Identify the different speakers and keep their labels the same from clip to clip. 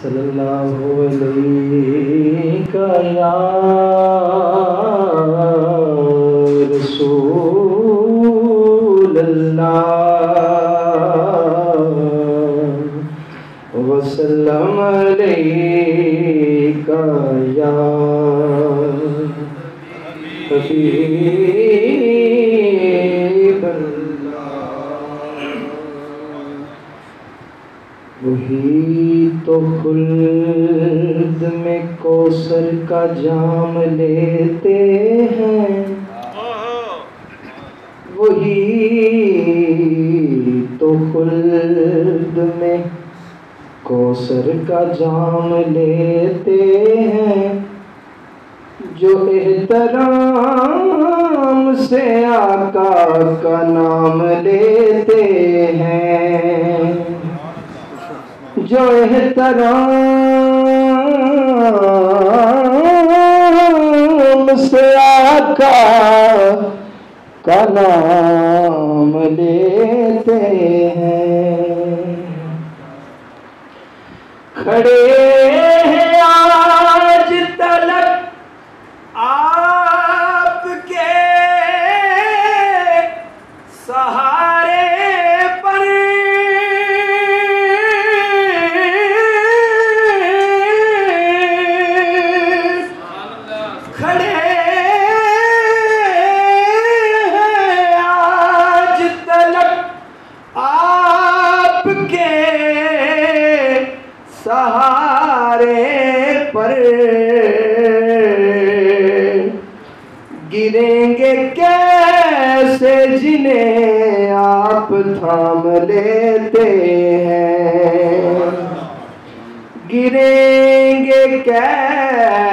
Speaker 1: सल्लल्लाहु अलैका या रसूलल्लाह वसल्लम अलैका या वही तो खुल्द में कौसर का जाम लेते हैं, वही तो खुल्द में कौसर का जाम लेते हैं, जो एहतराम से आका का नाम लेते हैं, जो एहतराम से आका का नाम लेते हैं। खड़े हैं आज तलक आपके सहारे पर, खड़े हैं आज तलक आपके सहारे पर, गिरेंगे कैसे जिन्हें आप थाम लेते हैं, गिरेंगे कैसे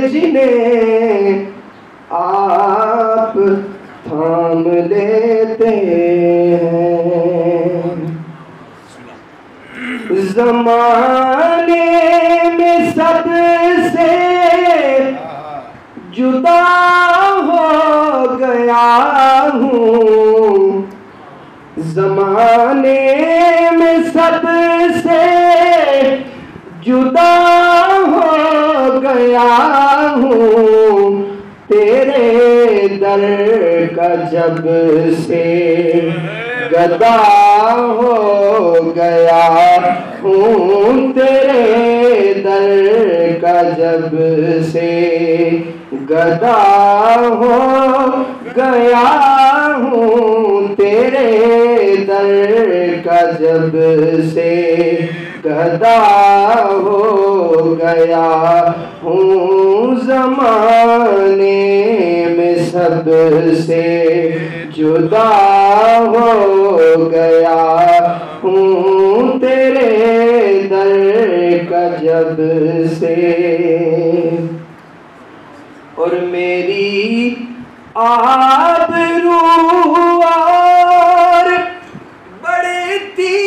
Speaker 1: जिन्हें आप थाम लेते हैं। ज़माने में सबसे जुदा हो गया हूँ, ज़माने में सबसे जुदा हो गया हूँ, तेरे दर का जब से गदा हो गया हूँ, तेरे दर का जब से गदा हो गया हूँ, तेरे दर का जब से गदा हो गया हूँ, ज़माने में सबसे जुदा हो गया हूँ, तेरे दर का जब से। और मेरी आबरू और बढ़ती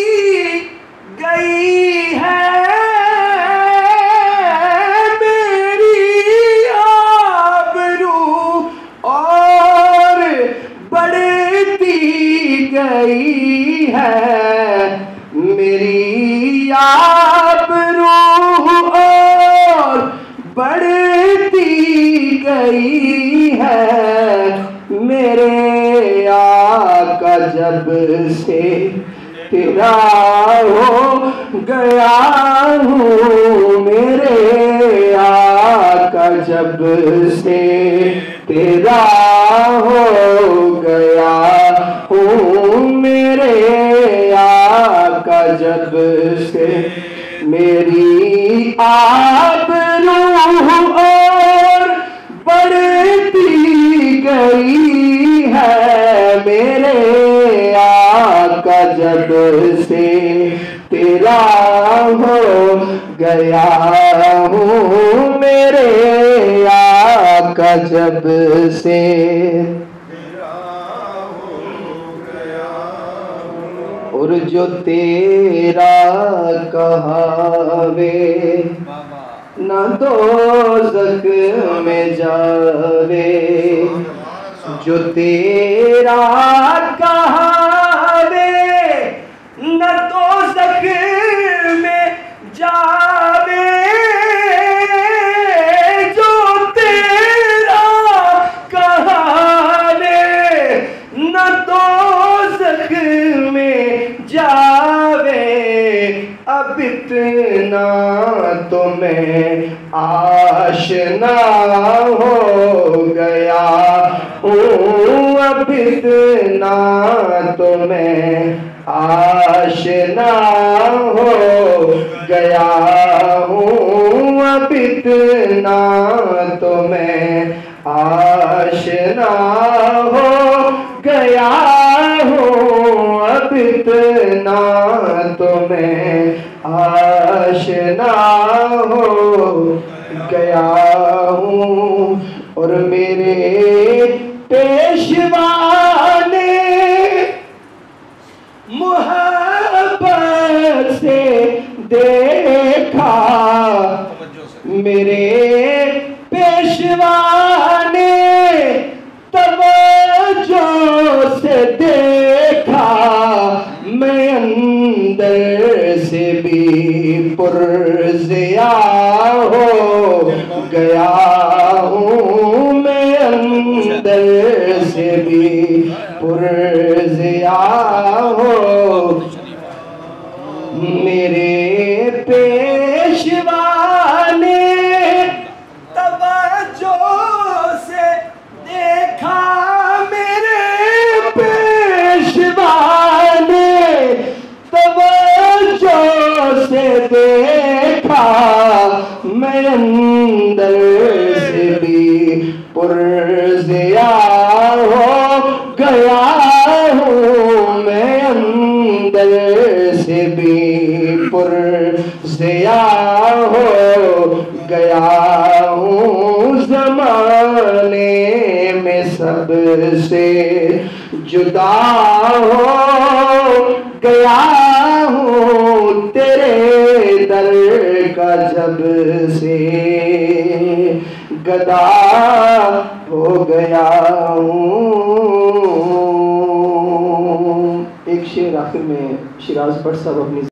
Speaker 1: गई है, मेरी आबरू और बढ़ती गई है, मेरी आबरू और बढ़ती गई है, मेरे आका जब से तेरा हो गया हूँ, मेरे आका जब से तेरा हो गया हूँ, मेरे आका जब से मेरी आबरू और बढ़ती गई है, मेरे आका जब से तेरा हो गया हूँ, मेरे आका जब से और जो तेरा कहावे न दोज़ख में जावे, जो तेरा कहावे न दोज़ख जावे, अब इतना तो मैं आशना हो गया हूँ, अब इतना तो मैं आशना हो गया हूँ, अब इतना तो मैं आशना हो गया हूँ, अब इतना तो मैं आशना हो गया हूँ। और मेरे पेशवा ने मोहब्बत से देखा, मेरे पेशवा ने तवज्जो से देखा, मैं अंदर से भी पुरज़िया हो गया हूँ, मैं अंदर से भी पुरज़िया हो। मेरे पेशवा ने तवज्जो से देखा, मेरे पेशवा ने तवज्जो से देखा, मैं अंदर से भी पुरज़िया हो गया हूँ, मैं अंदर से भी पुरज़िया हो गया हूँ। ज़माने में सबसे जुदा हो गया हूँ, तेरे दर का जब से गदा हो गया हूँ। एक शेर आखिर में शिराज भट्ट साहब अपनी